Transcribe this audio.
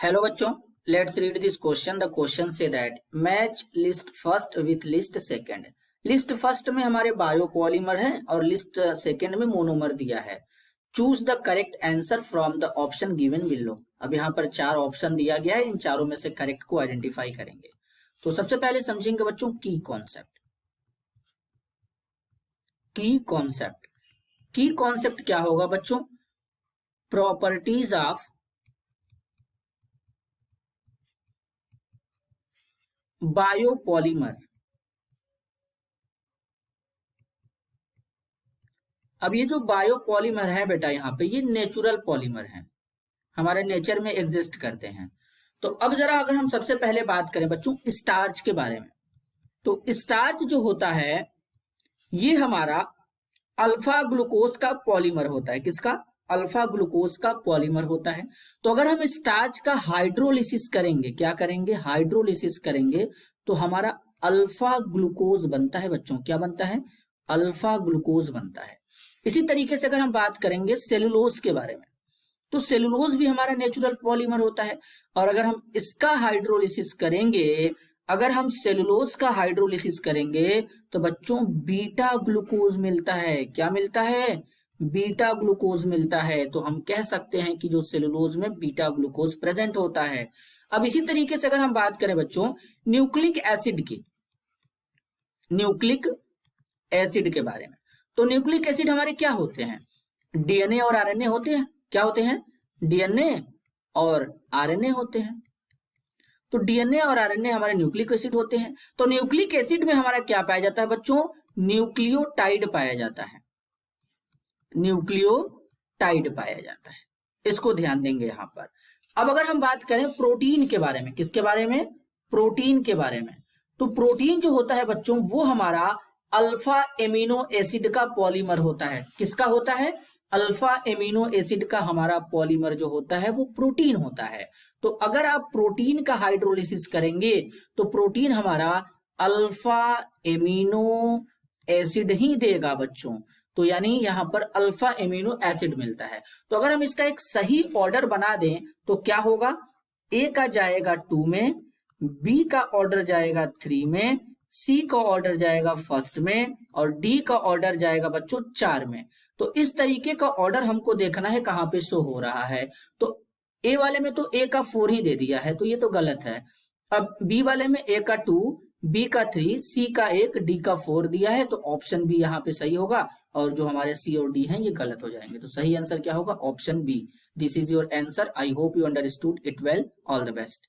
Hello बच्चों, let's read this question. The question say that match list first with list second. List first में हमारे biopolymer है और list second में monomer दिया है। Choose the correct answer from the option given below. अब यहाँ पर चार ऑप्शन दिया गया है, इन चारों में से करेक्ट को आइडेंटिफाई करेंगे। तो सबसे पहले समझेंगे बच्चों की कॉन्सेप्ट। की कॉन्सेप्ट, की कॉन्सेप्ट क्या होगा बच्चों? Properties of biopolymer. अब ये जो बायोपॉलीमर है बेटा, यहाँ पे ये नेचुरल पॉलीमर है, हमारे नेचर में एग्जिस्ट करते हैं। तो अब जरा अगर हम सबसे पहले बात करें बच्चों स्टार्च के बारे में, तो स्टार्च जो होता है ये हमारा अल्फा ग्लूकोज का पॉलीमर होता है। किसका? अल्फा ग्लूकोज का पॉलीमर होता है। तो अगर हम स्टार्च का हाइड्रोलिसिस करेंगे, क्या करेंगे? हाइड्रोलिसिस करेंगे, तो हमारा अल्फा ग्लूकोज बनता है बच्चों। क्या बनता है? अल्फा ग्लूकोज बनता है। इसी तरीके से अगर हम बात करेंगे सेलुलोज के बारे में, तो सेलुलोज भी हमारा नेचुरल पॉलीमर होता है। और अगर हम इसका हाइड्रोलिसिस करेंगे, अगर हम सेलुलोज का हाइड्रोलिसिस करेंगे तो बच्चों बीटा ग्लूकोज मिलता है। क्या मिलता है? बीटा ग्लूकोज मिलता है। तो हम कह सकते हैं कि जो सेलुलोज में बीटा ग्लूकोज प्रेजेंट होता है। अब इसी तरीके से अगर हम बात करें बच्चों न्यूक्लिक एसिड की, न्यूक्लिक एसिड के बारे में, तो न्यूक्लिक एसिड हमारे क्या होते हैं? डीएनए और आरएनए होते हैं। क्या होते हैं? डीएनए और आरएनए होते हैं। तो डीएनए और आरएनए हमारे न्यूक्लिक एसिड होते हैं। तो न्यूक्लिक एसिड में हमारा क्या पाया जाता है बच्चों? न्यूक्लियोटाइड पाया जाता है। न्यूक्लियोटाइड पाया जाता है, इसको ध्यान देंगे यहां पर। अब अगर हम बात करें प्रोटीन के बारे में, किसके बारे में? प्रोटीन के बारे में। तो प्रोटीन जो होता है बच्चों वो हमारा अल्फा एमिनो एसिड का पॉलीमर होता है। किसका होता है? अल्फा एमिनो एसिड का हमारा पॉलीमर जो होता है वो प्रोटीन होता है। तो अगर आप प्रोटीन का हाइड्रोलिसिस करेंगे तो प्रोटीन हमारा अल्फा एमिनो एसिड ही देगा बच्चों। तो यानी यहां पर अल्फा एमिनो एसिड मिलता है। तो अगर हम इसका एक सही ऑर्डर बना दें तो क्या होगा? ए का जाएगा 2 में, बी का ऑर्डर जाएगा 3 में, सी का ऑर्डर जाएगा फर्स्ट में और डी का ऑर्डर जाएगा बच्चों 4 में। तो इस तरीके का ऑर्डर हमको देखना है कहां पे शो हो रहा है। तो ए वाले में तो ए का 4 ही दे दिया है, तो ये तो गलत है। अब बी वाले में ए का 2, बी का 3, सी का 1, डी का 4 दिया है, तो ऑप्शन बी यहाँ पे सही होगा। और जो हमारे सी और डी हैं ये गलत हो जाएंगे। तो सही आंसर क्या होगा? Option B. This is your answer. I hope you understood it well. All the best.